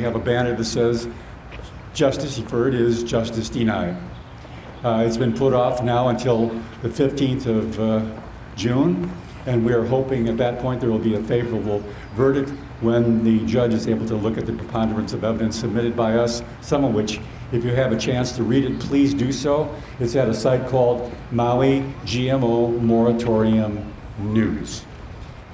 have a banner that says, "Justice deferred is justice denied." It's been put off now until the 15th of June, and we are hoping at that point there will be a favorable verdict when the judge is able to look at the preponderance of evidence submitted by us, some of which, if you have a chance to read it, please do so. It's at a site called Maui GMO Moratorium News.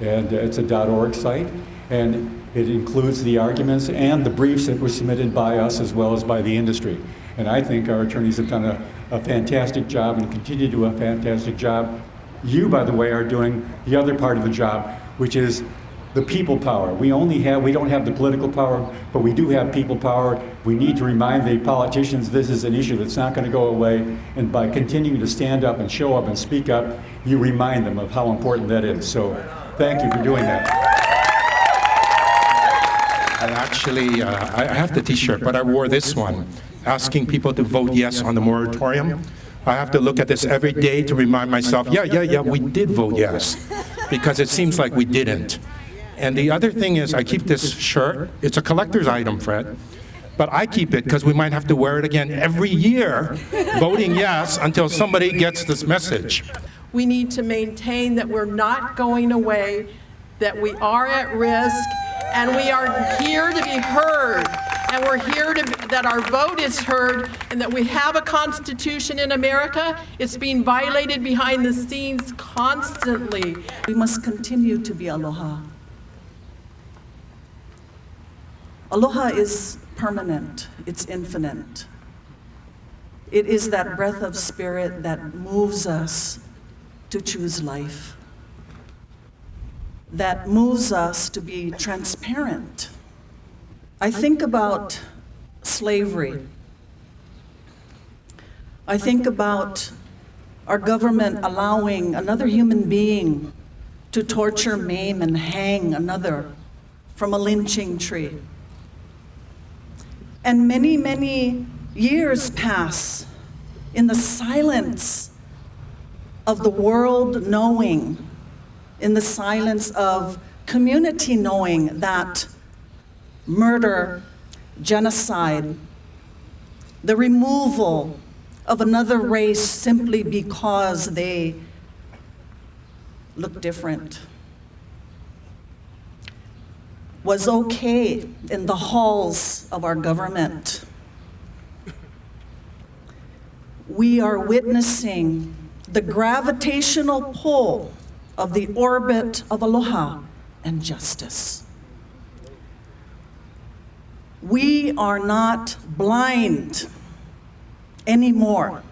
And it's a .org site, and it includes the arguments and the briefs that were submitted by us as well as by the industry. And I think our attorneys have done a fantastic job and continue to do a fantastic job. You, by the way, are doing the other part of the job, which is the people power. We don't have the political power, but we do have people power. We need to remind the politicians this is an issue that's not going to go away, and by continuing to stand up and show up and speak up, you remind them of how important that is. So thank you for doing that. I have the t-shirt, but I wore this one, asking people to vote yes on the moratorium. I have to look at this every day to remind myself, yeah, we did vote yes, because it seems like we didn't. And the other thing is, I keep this shirt. It's a collector's item, Fred, but I keep it because we might have to wear it again every year, voting yes until somebody gets this message. We need to maintain that we're not going away, that we are at risk, and we are here to be heard, and we're here that our vote is heard, and that we have a constitution in America. It's being violated behind the scenes constantly. We must continue to be aloha. Aloha is permanent, it's infinite. It is that breath of spirit that moves us to choose life, that moves us to be transparent. I think about slavery. I think about our government allowing another human being to torture, maim, and hang another from a lynching tree. And many, many years pass in the silence of the world knowing, in the silence of community knowing that murder, genocide, the removal of another race simply because they look different was okay in the halls of our government. We are witnessing the gravitational pull of the orbit of aloha and justice. We are not blind anymore.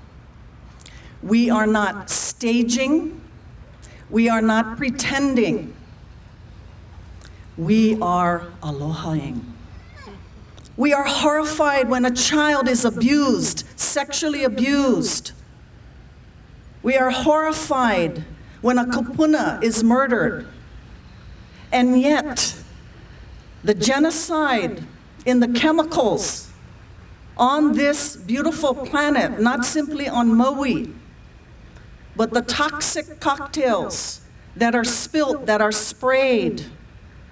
We are not staging. We are not pretending. We are alohaing. We are horrified when a child is abused, sexually abused. We are horrified when a kupuna is murdered. And yet, the genocide in the chemicals on this beautiful planet, not simply on Maui, but the toxic cocktails that are spilt, that are sprayed,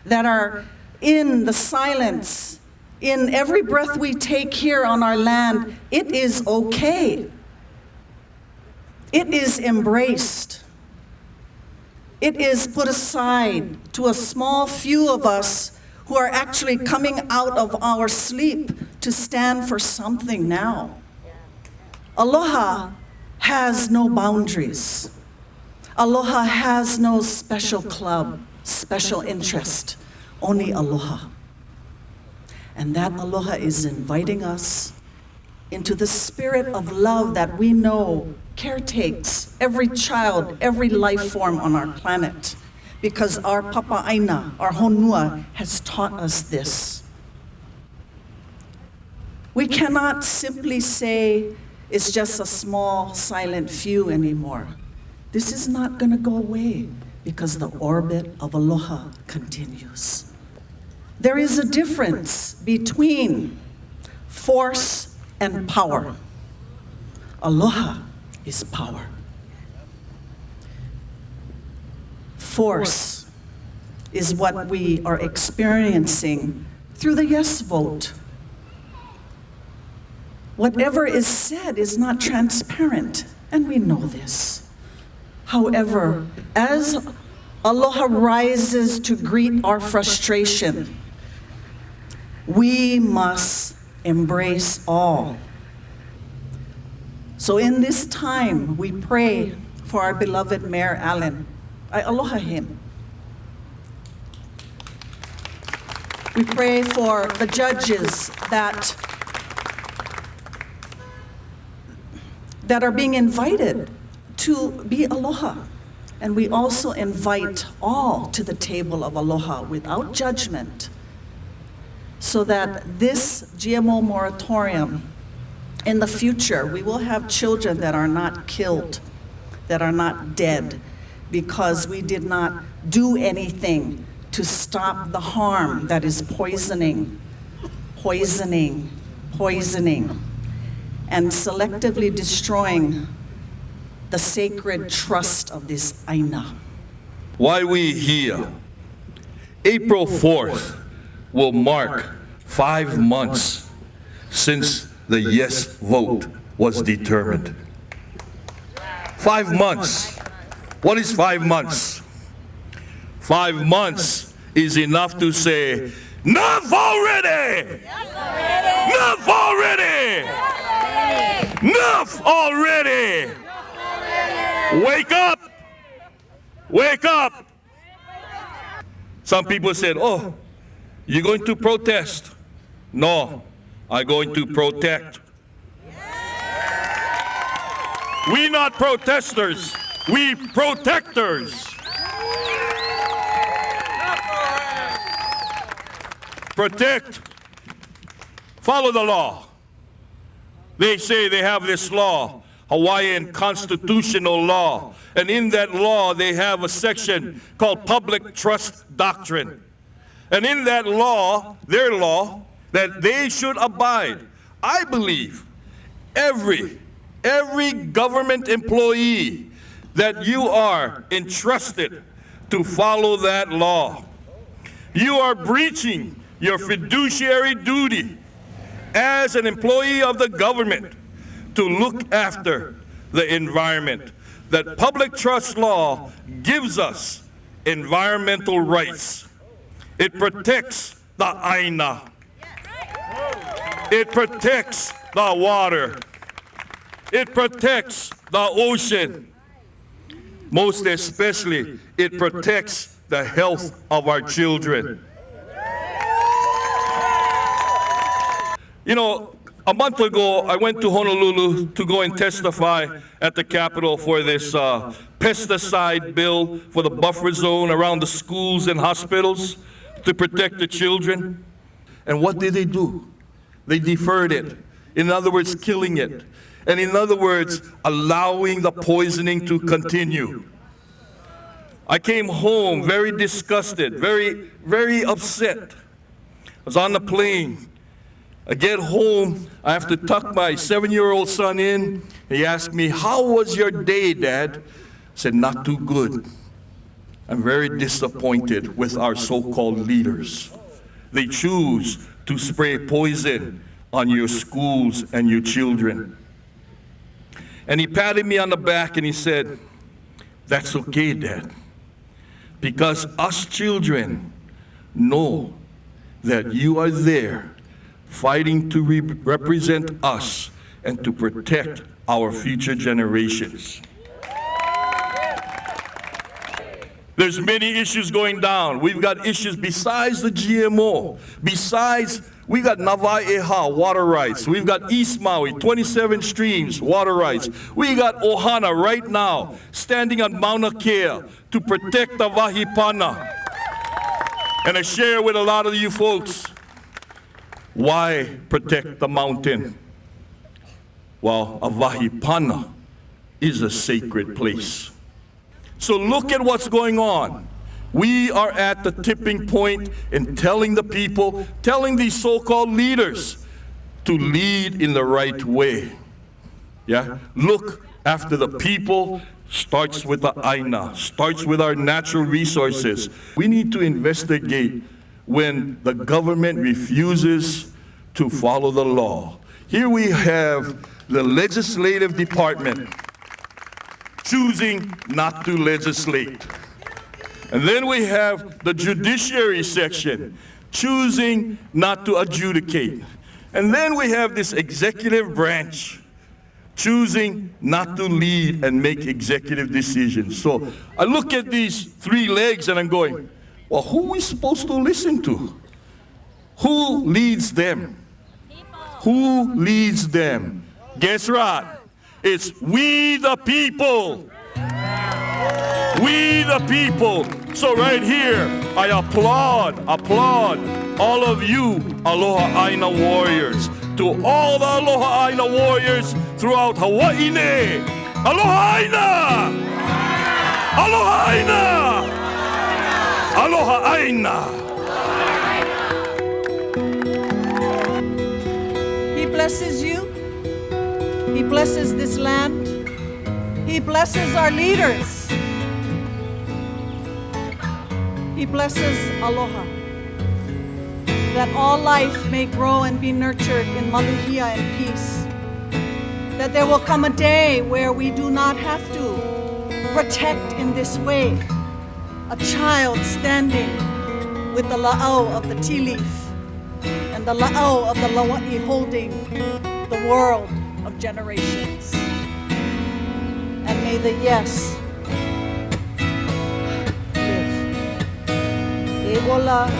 that are in the silence, in every breath we take here on our land, it is okay. It is embraced. It is put aside to a small few of us who are actually coming out of our sleep to stand for something now. Aloha has no boundaries. Aloha has no special club, special interest, only aloha. And that aloha is inviting us into the spirit of love that we know caretakes every child, every life form on our planet, because our Papa Aina, our honua, has taught us this. We cannot simply say it's just a small, silent few anymore. This is not going to go away because the orbit of aloha continues. There is a difference between force and power. Aloha is power. Force is what we are experiencing through the yes vote. Whatever is said is not transparent, and we know this. However, as Aloha rises to greet our frustration, we must embrace all. So in this time, we pray for our beloved Mayor Allen. I aloha him. We pray for the judges that are being invited to be aloha. And we also invite all to the table of aloha without judgment, so that this GMO moratorium, in the future, we will have children that are not killed, that are not dead, because we did not do anything to stop the harm that is poisoning, and selectively destroying the sacred trust of this Aina. Why we here? April 4th will mark 5 months since the yes vote was determined. 5 months. What is 5 months? 5 months is enough to say, enough already! Enough already! Enough already! Wake up! Wake up! Some people said, oh, you're going to protest. No, I'm going to protect. We not protesters, we protectors. Protect. Follow the law. They say they have this law, Hawaiian constitutional law. And in that law, they have a section called Public Trust Doctrine. And in that law, their law, that they should abide. I believe every government employee that you are entrusted to follow that law. You are breaching your fiduciary duty as an employee of the government to look after the environment. That public trust law gives us environmental rights. It protects the Aina. It protects the water. It protects the ocean. Most especially, it protects the health of our children. You know, a month ago, I went to Honolulu to go and testify at the Capitol for this pesticide bill for the buffer zone around the schools and hospitals to protect the children. And what did they do? They deferred it. In other words, killing it. And in other words, allowing the poisoning to continue. I came home very disgusted, very upset. I was on the plane. I get home, I have to tuck my 7-year-old son in. He asked me, how was your day, Dad? I said, not too good. I'm very disappointed with our so-called leaders. They choose to spray poison on your schools and your children. And he patted me on the back and he said, that's okay, Dad, because us children know that you are there fighting to represent us and to protect our future generations. There's many issues going down. We've got issues besides the GMO. Besides, we got Nawai'eha, water rights. We've got East Maui, 27 streams, water rights. We got Ohana right now, standing on Mauna Kea to protect the Wahipana. And I share with a lot of you folks, why protect the mountain? Well, a Wahipana is a sacred place. So look at what's going on. We are at the tipping point in telling the people, telling these so-called leaders to lead in the right way. Yeah? Look after the people. Starts with the Aina, starts with our natural resources. We need to investigate when the government refuses to follow the law. Here we have the legislative department choosing not to legislate. And then we have the judiciary section choosing not to adjudicate. And then we have this executive branch choosing not to lead and make executive decisions. So I look at these three legs and I'm going, well, who are we supposed to listen to? Who leads them? Who leads them? Guess what? It's we the people. We the people. So right here, I applaud all of you Aloha Aina warriors. To all the Aloha Aina warriors throughout Hawaii. Aloha Aina! Aloha Aina! Aloha Aina! He blesses you. He blesses this land. He blesses our leaders. He blesses Aloha, that all life may grow and be nurtured in maluhia and peace. That there will come a day where we do not have to protect in this way a child standing with the la'au of the tea leaf and the la'au of the lawa'i holding the world of generations. And may the yes live. E ola,